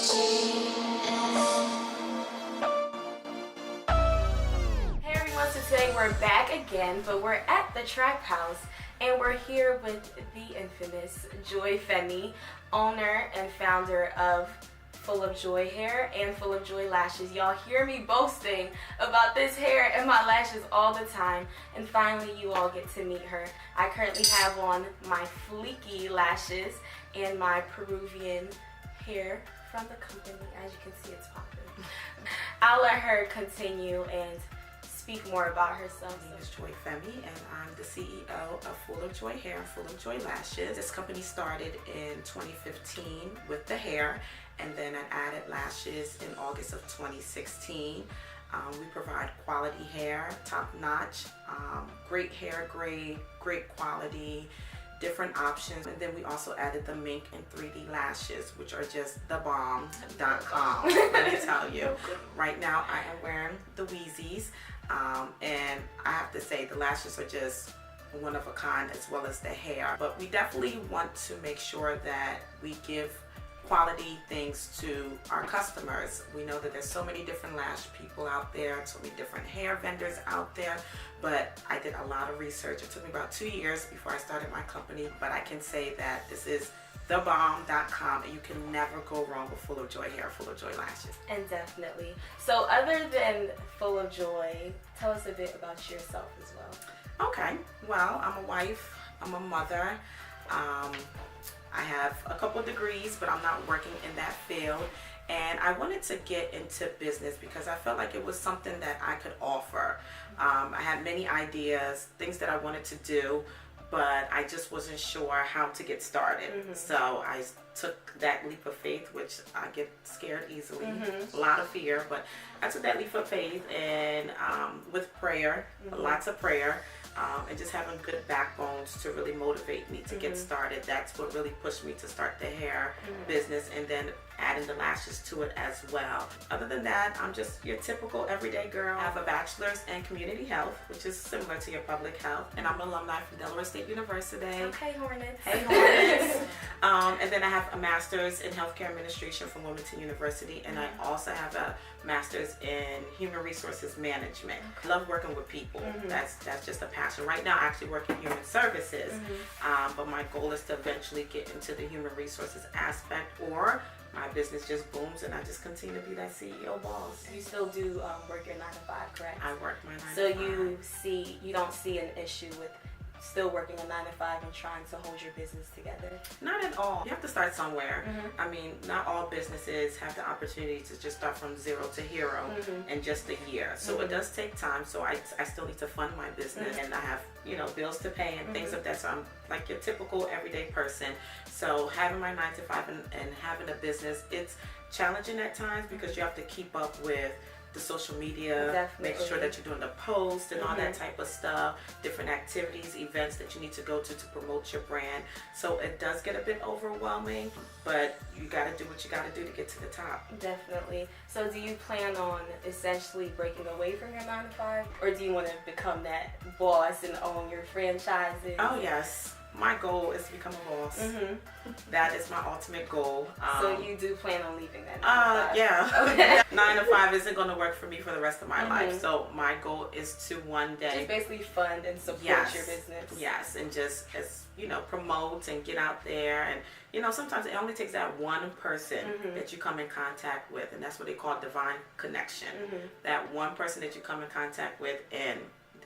Hey everyone, so today we're back again, but we're at the T.R.A.P house and we're here with the infamous Joy Femi, owner and founder of Full of Joy Hair and Full of Joy Lashes. Y'all hear me boasting about this hair and my lashes all the time, and finally you all get to meet her. I currently have on my fleeky lashes and my Peruvian hair from the company. As you can see, it's popping. I'll let her continue and speak more about herself. My name is Joy Femi, and I'm the CEO of Full of Joy Hair and Full of Joy Lashes. This company started in 2015 with the hair, and then I added lashes in August of 2016. We provide quality hair, top-notch, great hair grade, great quality, different options, and then we also added the mink and 3D lashes, which are just the bomb.com. Let me tell you, right now I am wearing the Wheezies, and I have to say the lashes are just one of a kind, as well as the hair. But we definitely want to make sure that we give quality things to our customers. We know that there's so many different lash people out there, so many different hair vendors out there, but I did a lot of research. It took me about 2 years before I started my company, but I can say that this is thebomb.com, and you can never go wrong with Full of Joy Hair, Full of Joy Lashes. And definitely. So other than Full of Joy, tell us a bit about yourself as well. Okay, well, I'm a wife, I'm a mother. I have a couple of degrees, but I'm not working in that field. And I wanted to get into business because I felt like it was something that I could offer. I had many ideas, things that I wanted to do, but I just wasn't sure how to get started. So I took that leap of faith, which I get scared easily, a lot of fear, but I took that leap of faith, and with prayer, lots of prayer, and just having good backbones to really motivate me to get started. That's what really pushed me to start the hair business, and then adding the lashes to it as well. Other than that, I'm just your typical everyday girl. I have a bachelor's in community health, which is similar to your public health, and I'm an alumni from Delaware State University. Okay, Hornets. Hey, Hornets. And then I have a master's in healthcare administration from Wilmington University, and I also have a master's in human resources management. I love working with people. That's just a passion. Right now I actually work in human services, but my goal is to eventually get into the human resources aspect, or my business just booms and I just continue to be that CEO boss. You still do work your 9 to 5, correct? I work my 9 to 5. So you don't see an issue with still working a 9 to 5 and trying to hold your business together? Not at all. You have to start somewhere. I mean, not all businesses have the opportunity to just start from zero to hero in just a year. So it does take time. So I still need to fund my business, and I have, bills to pay and things like that. So I'm like your typical everyday person. So having my 9 to 5 and having a business, it's challenging at times because you have to keep up with the social media, make sure that you're doing the posts and all that type of stuff, different activities, events that you need to go to promote your brand. So it does get a bit overwhelming, but you got to do what you got to do to get to the top. Definitely. So do you plan on essentially breaking away from your 9 to 5, or do you want to become that boss and own your franchises? Oh yes. My goal is to become a boss. That is my ultimate goal. So you do plan on leaving that 9 to 5? Yeah. Okay. 9 to 5 isn't going to work for me for the rest of my life. So my goal is to one day just basically fund and support your business. Yes, and just promote and get out there. And sometimes it only takes that one person that you come in contact with, and that's what they call divine connection. That one person that you come in contact with, and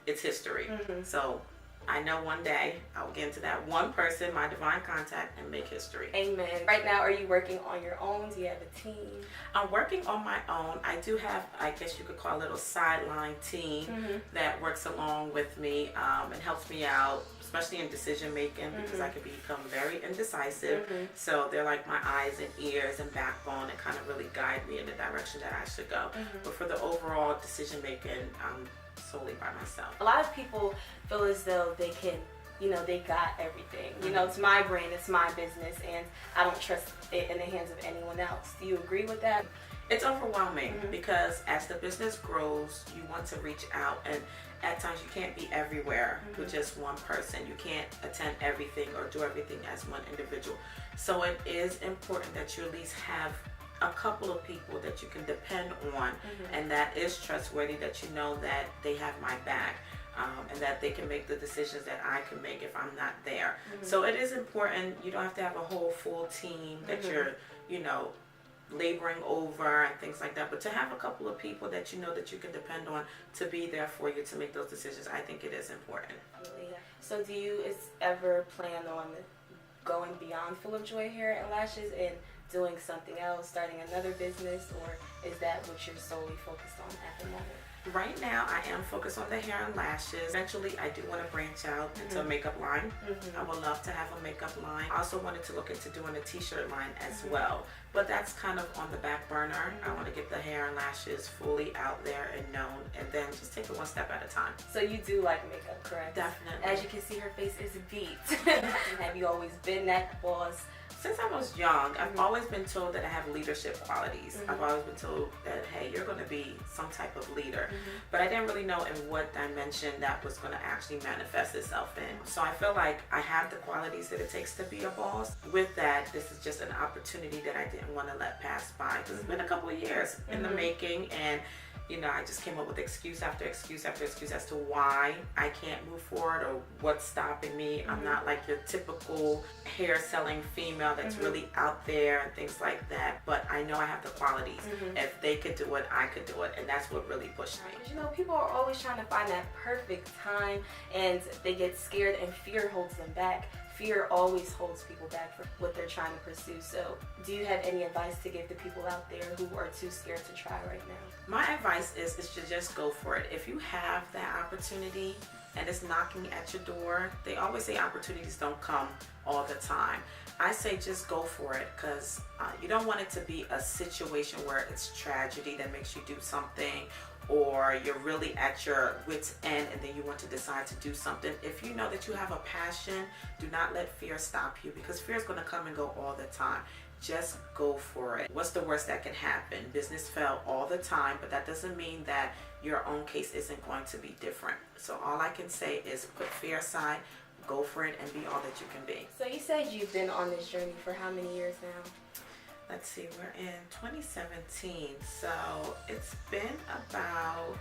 it's history. So I know one day I will get into that one person, my divine contact, and make history. Amen. Right now, are you working on your own? Do you have a team? I'm working on my own. I do have, I guess you could call a little sideline team that works along with me and helps me out, especially in decision making, because I can become very indecisive. So they're like my eyes and ears and backbone, and kind of really guide me in the direction that I should go. But for the overall decision making, I'm solely by myself. A lot of people feel as though they can, they got everything. It's my brand, it's my business, and I don't trust it in the hands of anyone else. Do you agree with that? It's overwhelming because as the business grows, you want to reach out, and at times you can't be everywhere with just one person. You can't attend everything or do everything as one individual. So it is important that you at least have a couple of people that you can depend on and that is trustworthy, that you know that they have my back. And that they can make the decisions that I can make if I'm not there. So it is important. You don't have to have a whole full team that you're, you know, laboring over and things like that. But to have a couple of people that you know that you can depend on to be there for you to make those decisions, I think it is important. So do you ever plan on going beyond Full of Joy Hair and Lashes and doing something else, starting another business, or is that what you're solely focused on at the moment? Right now, I am focused on the hair and lashes. Eventually, I do want to branch out into a makeup line. I would love to have a makeup line. I also wanted to look into doing a t-shirt line as well. But that's kind of on the back burner. I want to get the hair and lashes fully out there and known, and then just take it one step at a time. So you do like makeup, correct? Definitely. As you can see, her face is beat. Have you always been that boss? Since I was young, I've always been told that I have leadership qualities. I've always been told that, hey, you're going to be some type of leader. But I didn't really know in what dimension that was going to actually manifest itself in. So I feel like I have the qualities that it takes to be a boss. With that, this is just an opportunity that I didn't want to let pass by. Because it's been a couple of years in the making, and you know, I just came up with excuse after excuse after excuse as to why I can't move forward or what's stopping me. I'm not like your typical hair selling female that's really out there and things like that. But I know I have the qualities. If they could do it, I could do it. And that's what really pushed me. You know, people are always trying to find that perfect time, and they get scared, and fear holds them back. Fear always holds people back from what they're trying to pursue. So do you have any advice to give to people out there who are too scared to try right now? My advice is to just go for it. If you have that opportunity and it's knocking at your door, they always say opportunities don't come all the time. I say just go for it, because you don't want it to be a situation where it's tragedy that makes you do something, or you're really at your wit's end and then you want to decide to do something. If you know that you have a passion, do not let fear stop you, because fear is going to come and go all the time. Just go for it. What's the worst that can happen? Business fail all the time, but that doesn't mean that your own case isn't going to be different. So all I can say is put fear aside, go for it, and be all that you can be. So you said you've been on this journey for how many years now? Let's see, we're in 2017, so it's been about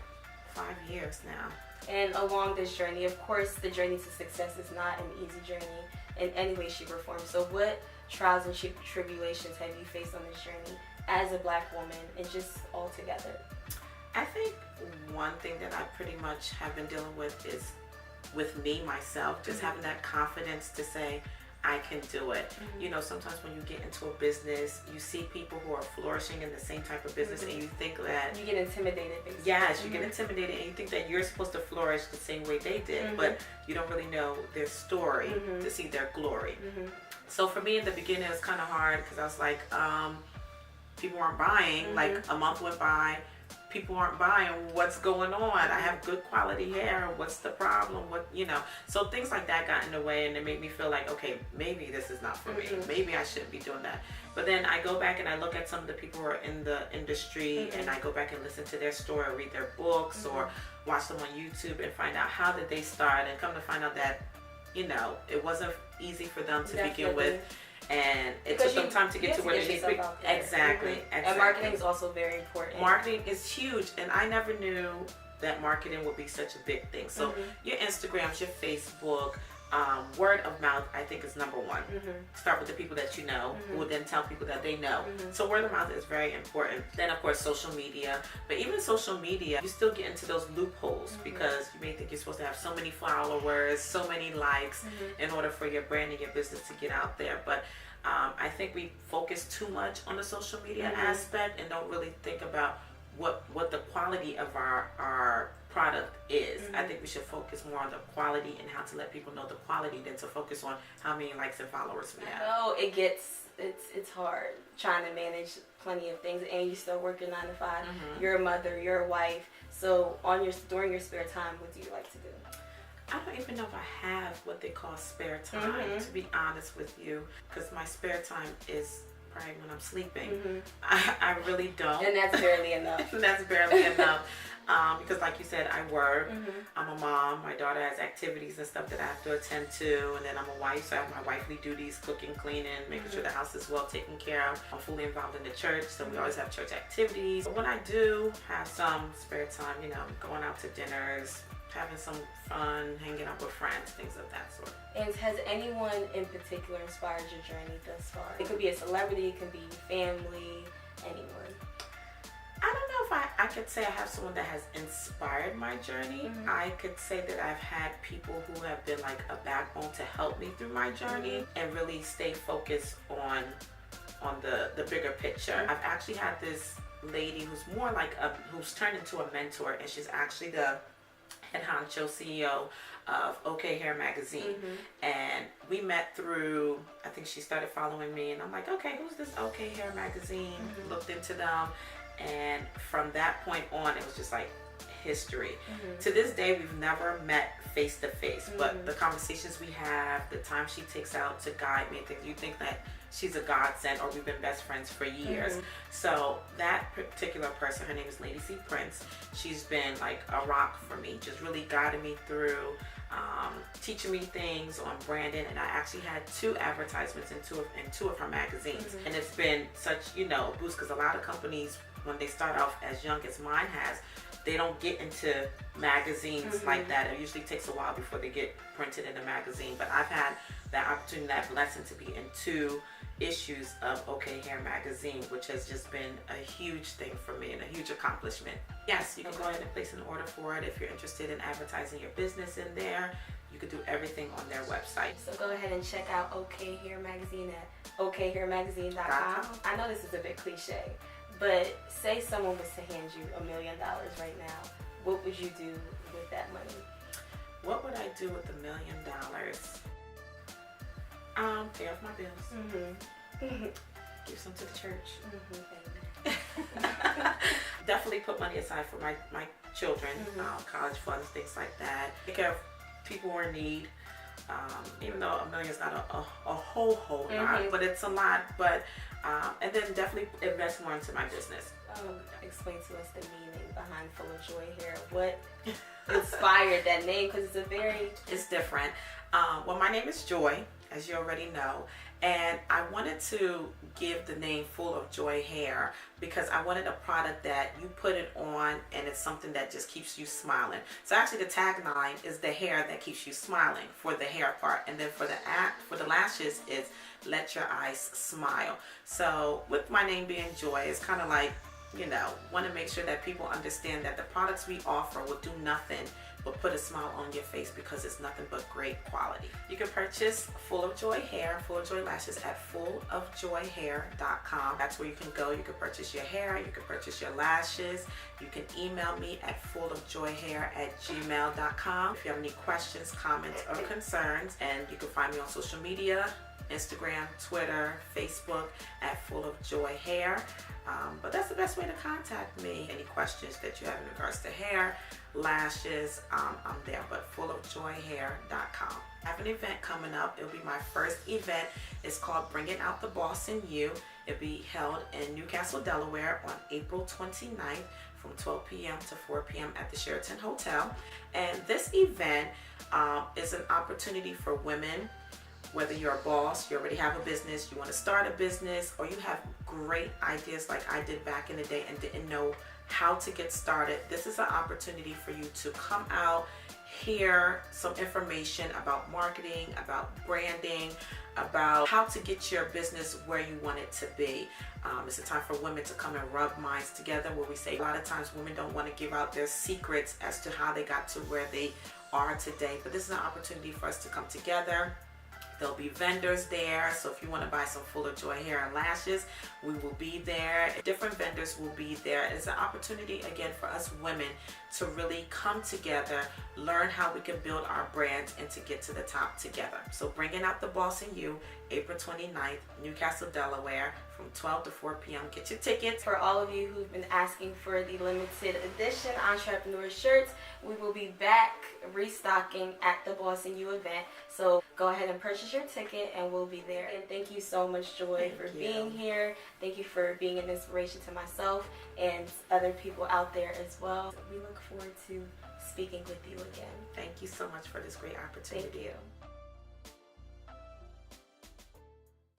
5 years now. And along this journey, of course, the journey to success is not an easy journey in any way, shape, or form. So what trials and tribulations have you faced on this journey as a Black woman and just all together? I think one thing that I pretty much have been dealing with is with me, myself, just having that confidence to say, I can do it. You know, sometimes when you get into a business, you see people who are flourishing in the same type of business, and you think that... You get intimidated, basically. Yes, you get intimidated, and you think that you're supposed to flourish the same way they did, but you don't really know their story to see their glory. So for me in the beginning, it was kind of hard, because I was like, people weren't buying. Like a month went by, people aren't buying. What's going on? I have good quality hair. What's the problem? What, you know? So things like that got in the way, and it made me feel like, okay, maybe this is not for me. Maybe I shouldn't be doing that. But then I go back and I look at some of the people who are in the industry, and I go back and listen to their story, or read their books, or watch them on YouTube and find out how did they start, and come to find out that, you know, it wasn't easy for them to begin with. And it took them time to get to where they need to be. Exactly. And marketing is also very important. Marketing is huge, and I never knew that marketing would be such a big thing. So your Instagrams, your Facebook, word of mouth, I think is number one. Start with the people that you know, who will then tell people that they know. So word of mouth is very important. Then of course social media, but even social media, you still get into those loopholes, because you may think you're supposed to have so many followers, so many likes in order for your brand and your business to get out there. But I think we focus too much on the social media aspect and don't really think about what the quality of our product is. I think we should focus more on the quality and how to let people know the quality than to focus on how many likes and followers we have. No, it's hard trying to manage plenty of things, and you still work your 9 to 5. You're a mother, you're a wife. So during your spare time, what do you like to do? I don't even know if I have what they call spare time, to be honest with you, because my spare time is cry when I'm sleeping. Mm-hmm. I really don't. And that's barely enough. That's barely enough. Because like you said, I work. Mm-hmm. I'm a mom. My daughter has activities and stuff that I have to attend to. And then I'm a wife, so I have my wifely duties, cooking, cleaning, making sure the house is well taken care of. I'm fully involved in the church, so we always have church activities. But when I do have some spare time, you know, going out to dinners, having some fun, hanging out with friends, things of that sort. And has anyone in particular inspired your journey thus far? It could be a celebrity, it could be family, anyone. I don't know if I could say I have someone that has inspired my journey. Mm-hmm. I could say that I've had people who have been like a backbone to help me through my journey and really stay focused on the bigger picture. Mm-hmm. I've actually had this lady who's more like who's turned into a mentor, and she's actually the head honcho CEO of OK Hair magazine. And we met through, I think she started following me, and I'm like, okay, who's this OK Hair magazine? Looked into them, and from that point on, it was just like history. To this day, we've never met face to face, but the conversations we have, the time she takes out to guide me, things, you think that she's a godsend, or we've been best friends for years. So that particular person, her name is Lady C Prince. She's been like a rock for me, just really guiding me through, teaching me things on branding. And I actually had 2 advertisements in two of her magazines. And it's been such, you know, a boost, because a lot of companies, when they start off as young as mine has, they don't get into magazines like that. It usually takes a while before they get printed in a magazine. But I've had that opportunity, that blessing to be in 2 issues of OK Hair magazine, which has just been a huge thing for me and a huge accomplishment. Yes, you can go ahead and place an order for it if you're interested in advertising your business in there. You could do everything on their website. So go ahead and check out OK Hair magazine at okhairmagazine.com. I know this is a bit cliche, but say someone was to hand you $1 million right now, what would you do with that money? What would I do with $1 million? Pay off my bills. Give some to the church. Definitely put money aside for my children, college funds, things like that. Take care of people who are in need. Even though $1 million is not a whole lot, but it's a lot. But and then definitely invest more into my business. Explain to us the meaning behind Full of Joy Hair. What inspired that name? Because it's different. Well, my name is Joy, as you already know, and I wanted to give the name Full of Joy Hair because I wanted a product that you put it on and it's something that just keeps you smiling. So actually the tagline is the hair that keeps you smiling for the hair part, and then for the lashes is let your eyes smile. So with my name being Joy, it's kind of like, you know, want to make sure that people understand that the products we offer will do nothing but put a smile on your face, because it's nothing but great quality. You can purchase Full of Joy Hair, Full of Joy Lashes at fullofjoyhair.com. That's where you can go. You can purchase your hair, you can purchase your lashes. You can email me at fullofjoyhair@gmail.com if you have any questions, comments, or concerns. And you can find me on social media, Instagram, Twitter, Facebook at Full of Joy Hair. But that's the best way to contact me. Any questions that you have in regards to hair, lashes, I'm there, but fullofjoyhair.com. I have an event coming up. It'll be my first event. It's called Bringing Out the Boss in You. It'll be held in Newcastle, Delaware on April 29th from 12 p.m. to 4 p.m. at the Sheraton Hotel. And this event is an opportunity for women. Whether you're a boss, you already have a business, you want to start a business, or you have great ideas like I did back in the day and didn't know how to get started, this is an opportunity for you to come out, hear some information about marketing, about branding, about how to get your business where you want it to be. It's a time for women to come and rub minds together, where we say a lot of times women don't want to give out their secrets as to how they got to where they are today. But this is an opportunity for us to come together. There'll be vendors there, so if you want to buy some Full of Joy hair and lashes, we will be there. Different vendors will be there. It's an opportunity, again, for us women to really come together, learn how we can build our brand, and to get to the top together. So Bringing Out the Boss in You, April 29th, Newcastle, Delaware, from 12 to 4 p.m. Get your tickets. For all of you who've been asking for the limited edition Entrepreneur shirts, we will be back restocking at the Boss in You event. So go ahead and purchase purchase your ticket and we'll be there. And thank you so much, Joy, for being here. Thank you for being an inspiration to myself and other people out there as well. We look forward to speaking with you again. Thank you so much for this great opportunity. Thank you.